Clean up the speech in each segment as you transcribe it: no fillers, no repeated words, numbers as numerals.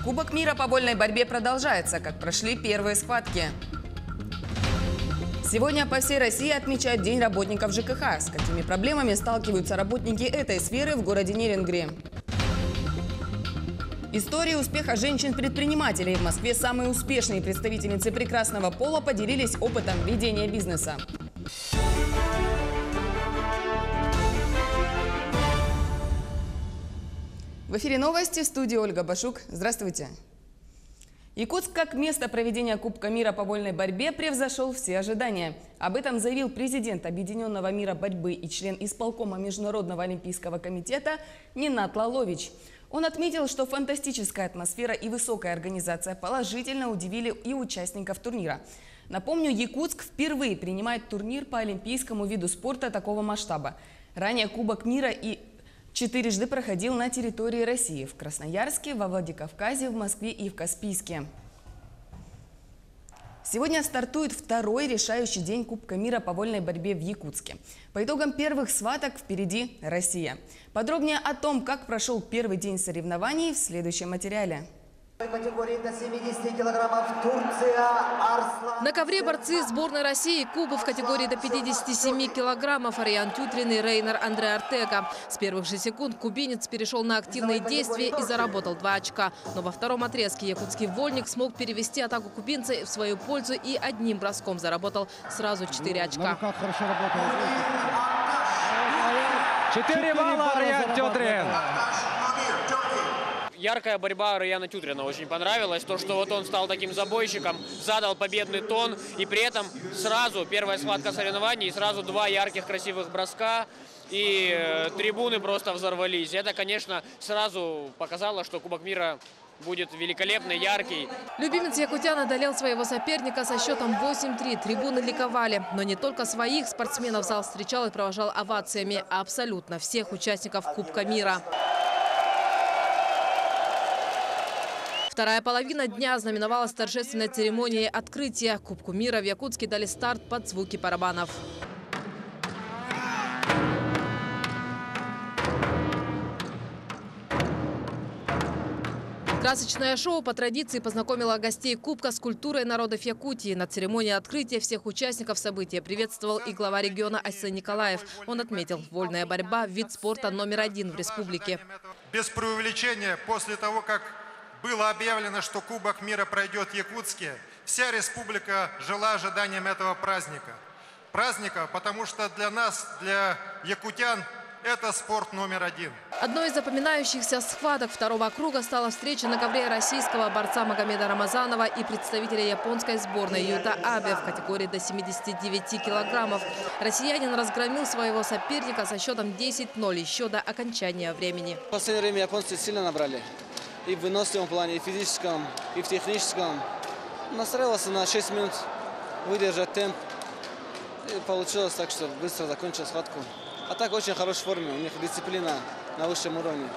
Кубок мира по вольной борьбе продолжается, как прошли первые схватки. Сегодня по всей России отмечают День работников ЖКХ. С какими проблемами сталкиваются работники этой сферы в городе Нерюнгри? Истории успеха женщин-предпринимателей. В Москве самые успешные представительницы прекрасного пола поделились опытом ведения бизнеса. В эфире новости, в студии Ольга Башук. Здравствуйте. Якутск как место проведения Кубка мира по вольной борьбе превзошел все ожидания. Об этом заявил президент Объединенного мира борьбы и член исполкома Международного олимпийского комитета Нинат Лалович. Он отметил, что фантастическая атмосфера и высокая организация положительно удивили и участников турнира. Напомню, Якутск впервые принимает турнир по олимпийскому виду спорта такого масштаба. Ранее Кубок мира и четырежды проходил на территории России – в Красноярске, во Владикавказе, в Москве и в Каспийске. Сегодня стартует второй решающий день Кубка мира по вольной борьбе в Якутске. По итогам первых схваток впереди Россия. Подробнее о том, как прошел первый день соревнований, в следующем материале. Категории до 70 килограммов Турция Арслан. На ковре борцы сборной России Кубок в категории до 57 килограммов Ариан Тютрин и Рейнер Андре Артега. С первых же секунд кубинец перешел на активные действия и заработал 2 очка. Но во втором отрезке якутский вольник смог перевести атаку кубинца в свою пользу и одним броском заработал сразу 4 очка. 4 балла Ариан Тютрин. Яркая борьба Раяна Тютрина очень понравилась. То, что вот он стал таким забойщиком, задал победный тон. И при этом сразу первая схватка соревнований, сразу 2 ярких красивых броска. И трибуны просто взорвались. Это, конечно, сразу показало, что Кубок мира будет великолепный, яркий. Любимец якутян одолел своего соперника со счетом 8-3. Трибуны ликовали. Но не только своих спортсменов зал встречал и провожал овациями, а абсолютно всех участников Кубка мира. Вторая половина дня знаменовалась торжественной церемонией открытия. Кубку мира в Якутске дали старт под звуки барабанов. Красочное шоу по традиции познакомило гостей Кубка с культурой народов Якутии. На церемонии открытия всех участников события приветствовал и глава региона Айсен Николаев. Он отметил, вольная борьба – вид спорта номер 1 в республике. Без преувеличения, после того, как было объявлено, что Кубок мира пройдет в Якутске, вся республика жила ожиданием этого праздника. Праздника, потому что для нас, для якутян, это спорт номер 1. Одной из запоминающихся схваток второго круга стала встреча на ковре российского борца Магомеда Рамазанова и представителя японской сборной Юта Абе в категории до 79 килограммов. Россиянин разгромил своего соперника со счетом 10-0 еще до окончания времени. В последнее время японцы сильно набрали. И в выносливом плане, и в физическом, и в техническом. Настраивался на 6 минут выдержать темп. И получилось так, что быстро закончил схватку. А так очень хорошей форме, у них дисциплина на высшем уровне.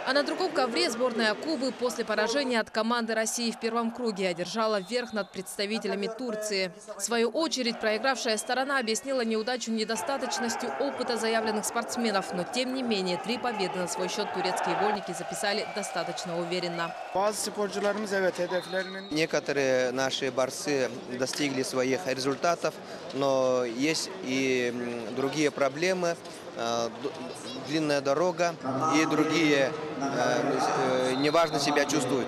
А на другом ковре сборная Кубы после поражения от команды России в первом круге одержала верх над представителями Турции. В свою очередь, проигравшая сторона объяснила неудачу недостаточностью опыта заявленных спортсменов. Но тем не менее, 3 победы на свой счет турецкие вольники записали достаточно уверенно. Некоторые наши борцы достигли своих результатов, но есть и другие проблемы. Длинная дорога и другие неважно себя чувствуют.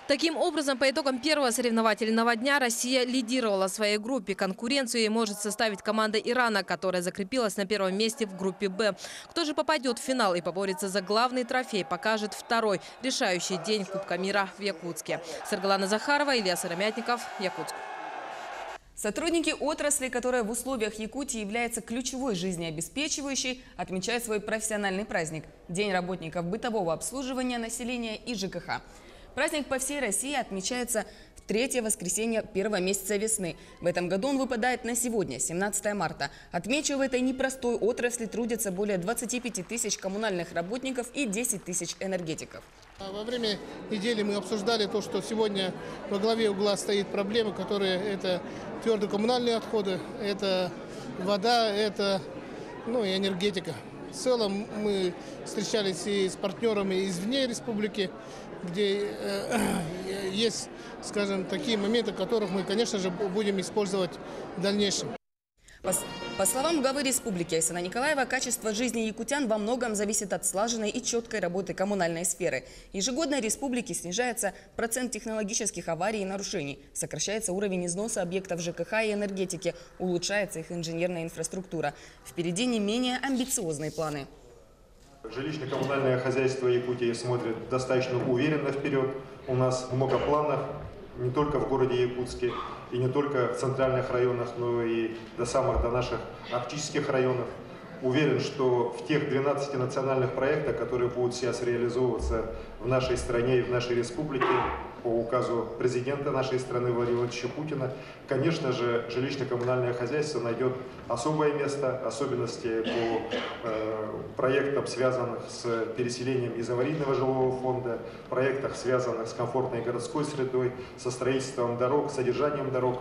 Таким образом, по итогам первого соревновательного дня Россия лидировала в своей группе. Конкуренцию ей может составить команда Ирана, которая закрепилась на первом месте в группе «Б». Кто же попадет в финал и поборется за главный трофей, покажет второй решающий день Кубка мира в Якутске. Саргалана Захарова, Илья Сыромятников, Якутск. Сотрудники отрасли, которая в условиях Якутии является ключевой жизнеобеспечивающей, отмечают свой профессиональный праздник – День работников бытового обслуживания населения и ЖКХ. Праздник по всей России отмечается в 3-е воскресенье первого месяца весны. В этом году он выпадает на сегодня, 17 марта. Отмечу, в этой непростой отрасли трудятся более 25 тысяч коммунальных работников и 10 тысяч энергетиков. Во время недели мы обсуждали то, что сегодня во главе угла стоит проблема, которые это твердокоммунальные отходы, это вода, это и энергетика. В целом мы встречались и с партнерами извне республики, где есть, скажем, такие моменты, которых мы, конечно же, будем использовать в дальнейшем. По словам главы республики Айсана Николаева, качество жизни якутян во многом зависит от слаженной и четкой работы коммунальной сферы. Ежегодно в республике снижается процент технологических аварий и нарушений, сокращается уровень износа объектов ЖКХ и энергетики, улучшается их инженерная инфраструктура. Впереди не менее амбициозные планы. Жилищно-коммунальное хозяйство Якутии смотрит достаточно уверенно вперед. У нас много планов, не только в городе Якутске, и не только в центральных районах, но и до наших арктических районов. Уверен, что в тех 12 национальных проектах, которые будут сейчас реализовываться в нашей стране и в нашей республике, по указу президента нашей страны Владимира Владимировича Путина, конечно же, жилищно-коммунальное хозяйство найдет особое место, особенности по проектам, связанных с переселением из аварийного жилого фонда, проектах, связанных с комфортной городской средой, со строительством дорог, содержанием дорог.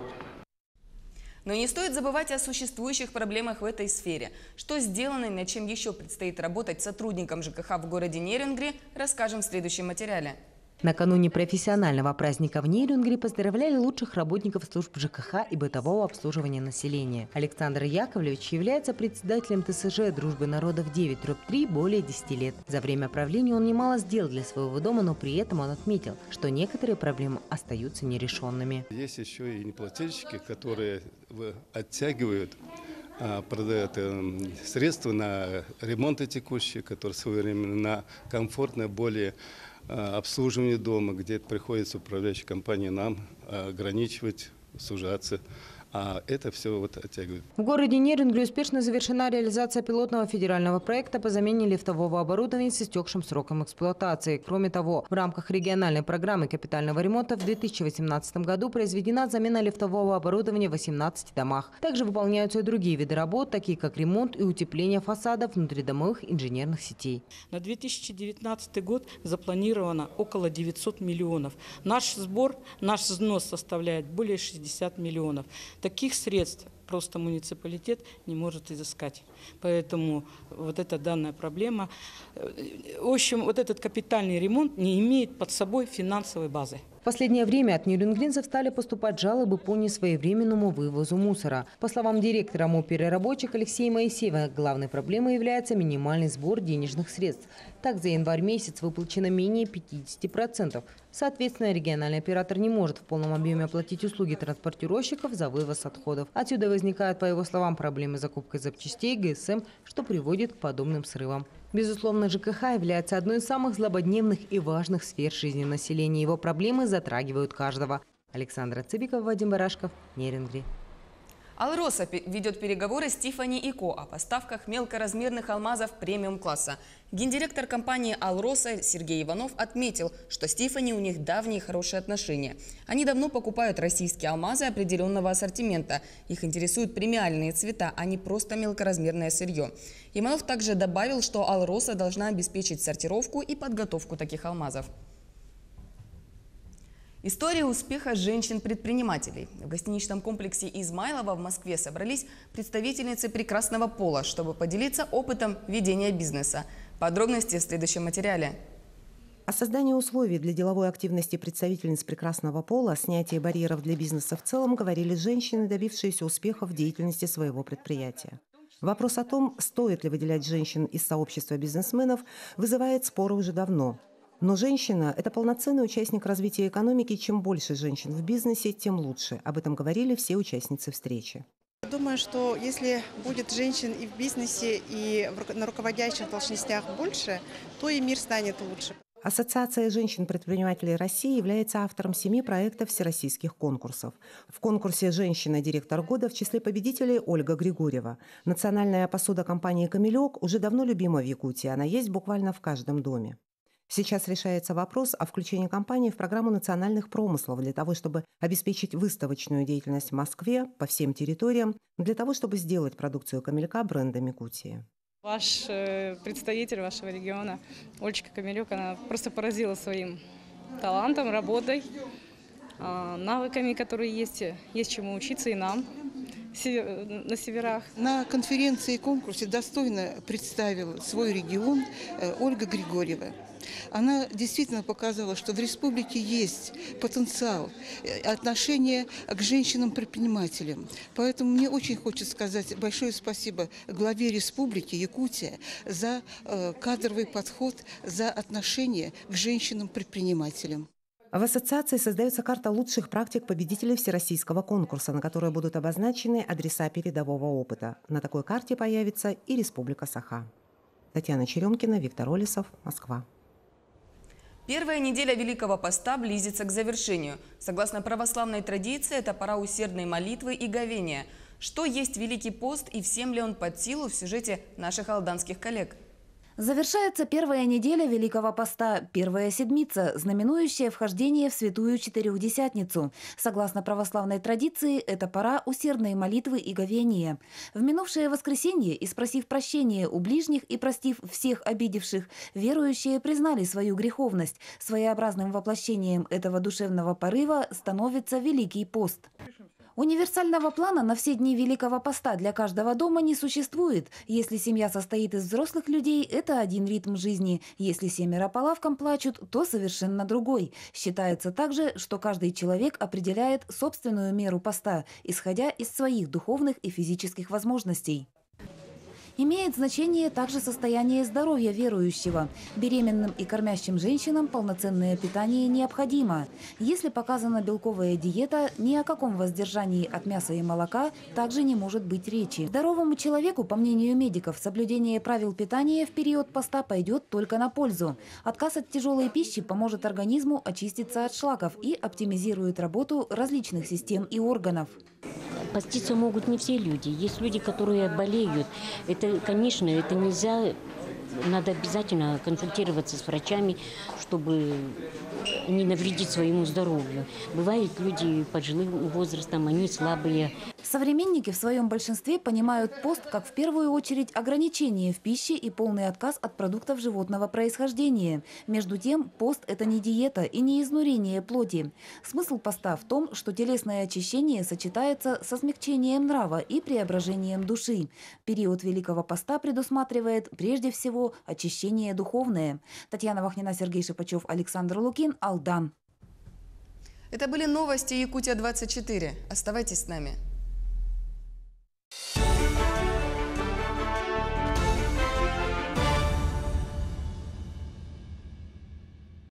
Но не стоит забывать о существующих проблемах в этой сфере. Что сделано и над чем еще предстоит работать сотрудникам ЖКХ в городе Нерюнгри, расскажем в следующем материале. Накануне профессионального праздника в Нерюнгри поздравляли лучших работников служб ЖКХ и бытового обслуживания населения. Александр Яковлевич является председателем ТСЖ «Дружбы народов 9/3» более 10 лет. За время правления он немало сделал для своего дома, но при этом он отметил, что некоторые проблемы остаются нерешенными. Есть еще и неплательщики, которые оттягивают средства на ремонты текущие, которые своевременно, на комфортное, более обслуживание дома, где это приходится управляющей компании нам ограничивать, сужаться. А это все оттягивает. В городе Нерюнгри успешно завершена реализация пилотного федерального проекта по замене лифтового оборудования с истекшим сроком эксплуатации. Кроме того, в рамках региональной программы капитального ремонта в 2018 году произведена замена лифтового оборудования в 18 домах. Также выполняются и другие виды работ, такие как ремонт и утепление фасадов внутридомовых инженерных сетей. На 2019 год запланировано около 900 миллионов. Наш взнос составляет более 60 миллионов. Таких средств просто муниципалитет не может изыскать. Поэтому эта данная проблема, в общем, этот капитальный ремонт не имеет под собой финансовой базы. В последнее время от нерюнгринцев стали поступать жалобы по несвоевременному вывозу мусора. По словам директора МО «Переработчик» Алексея Моисеева, главной проблемой является минимальный сбор денежных средств. Так, за январь месяц выплачено менее 50%. Соответственно, региональный оператор не может в полном объеме оплатить услуги транспортировщиков за вывоз отходов. Отсюда возникают, по его словам, проблемы с закупкой запчастей, ГСМ, что приводит к подобным срывам. Безусловно, ЖКХ является одной из самых злободневных и важных сфер жизни населения. Его проблемы затрагивают каждого. Александра Цыбикова, Вадим Барашков, Нерюнгри. Алроса ведет переговоры с Тиффани & Ко о поставках мелкоразмерных алмазов премиум-класса. Гендиректор компании «Алроса» Сергей Иванов отметил, что с Тиффани у них давние хорошие отношения. Они давно покупают российские алмазы определенного ассортимента. Их интересуют премиальные цвета, а не просто мелкоразмерное сырье. Иванов также добавил, что «Алроса» должна обеспечить сортировку и подготовку таких алмазов. История успеха женщин-предпринимателей. В гостиничном комплексе Измайлова в Москве собрались представительницы прекрасного пола, чтобы поделиться опытом ведения бизнеса. Подробности в следующем материале. О создании условий для деловой активности представительниц прекрасного пола, снятии барьеров для бизнеса в целом говорили женщины, добившиеся успеха в деятельности своего предприятия. Вопрос о том, стоит ли выделять женщин из сообщества бизнесменов, вызывает споры уже давно. Но женщина – это полноценный участник развития экономики. Чем больше женщин в бизнесе, тем лучше. Об этом говорили все участницы встречи. Я думаю, что если будет женщин и в бизнесе, и на руководящих должностях больше, то и мир станет лучше. Ассоциация женщин-предпринимателей России является автором 7 проектов всероссийских конкурсов. В конкурсе «Женщина-директор года» в числе победителей Ольга Григорьева. Национальная посуда компании «Камелек» уже давно любима в Якутии. Она есть буквально в каждом доме. Сейчас решается вопрос о включении компании в программу национальных промыслов для того, чтобы обеспечить выставочную деятельность в Москве по всем территориям, для того, чтобы сделать продукцию Камелька брендом Якутии. Ваш представитель вашего региона, Олечка Камелек, она просто поразила своим талантом, работой, навыками, которые есть чему учиться и нам. на северах. На конференции и конкурсе достойно представила свой регион Ольга Григорьева. Она действительно показала, что в республике есть потенциал отношения к женщинам-предпринимателям. Поэтому мне очень хочется сказать большое спасибо главе республики Якутия за кадровый подход, за отношение к женщинам-предпринимателям. В ассоциации создается карта лучших практик победителей всероссийского конкурса, на которой будут обозначены адреса передового опыта. На такой карте появится и Республика Саха. Татьяна Черемкина, Виктор Олесов, Москва. Первая неделя Великого Поста близится к завершению. Согласно православной традиции, это пора усердной молитвы и говения. Что есть Великий пост и всем ли он под силу, в сюжете наших алданских коллег. Завершается первая неделя Великого Поста, первая седмица, знаменующая вхождение в Святую Четырехдесятницу. Согласно православной традиции, это пора усердной молитвы и говения. В минувшее воскресенье, испросив прощения у ближних и простив всех обидевших, верующие признали свою греховность. Своеобразным воплощением этого душевного порыва становится Великий пост. Универсального плана на все дни Великого Поста для каждого дома не существует. Если семья состоит из взрослых людей, это один ритм жизни. Если семеро по лавкам плачут, то совершенно другой. Считается также, что каждый человек определяет собственную меру поста, исходя из своих духовных и физических возможностей. Имеет значение также состояние здоровья верующего. Беременным и кормящим женщинам полноценное питание необходимо. Если показана белковая диета, ни о каком воздержании от мяса и молока также не может быть речи. Здоровому человеку, по мнению медиков, соблюдение правил питания в период поста пойдет только на пользу. Отказ от тяжелой пищи поможет организму очиститься от шлаков и оптимизирует работу различных систем и органов. Поститься могут не все люди. Есть люди, которые болеют. Это, конечно, это нельзя. Надо обязательно консультироваться с врачами, чтобы не навредить своему здоровью. Бывают люди пожилым возрастом, они слабые. Современники в своем большинстве понимают пост как в первую очередь ограничение в пище и полный отказ от продуктов животного происхождения. Между тем, пост – это не диета и не изнурение плоти. Смысл поста в том, что телесное очищение сочетается со смягчением нрава и преображением души. Период Великого Поста предусматривает прежде всего очищение духовное. Татьяна Вахнина, Сергей Шипачев, Александр Лукин, Алдан. Это были новости Якутия-24. Оставайтесь с нами.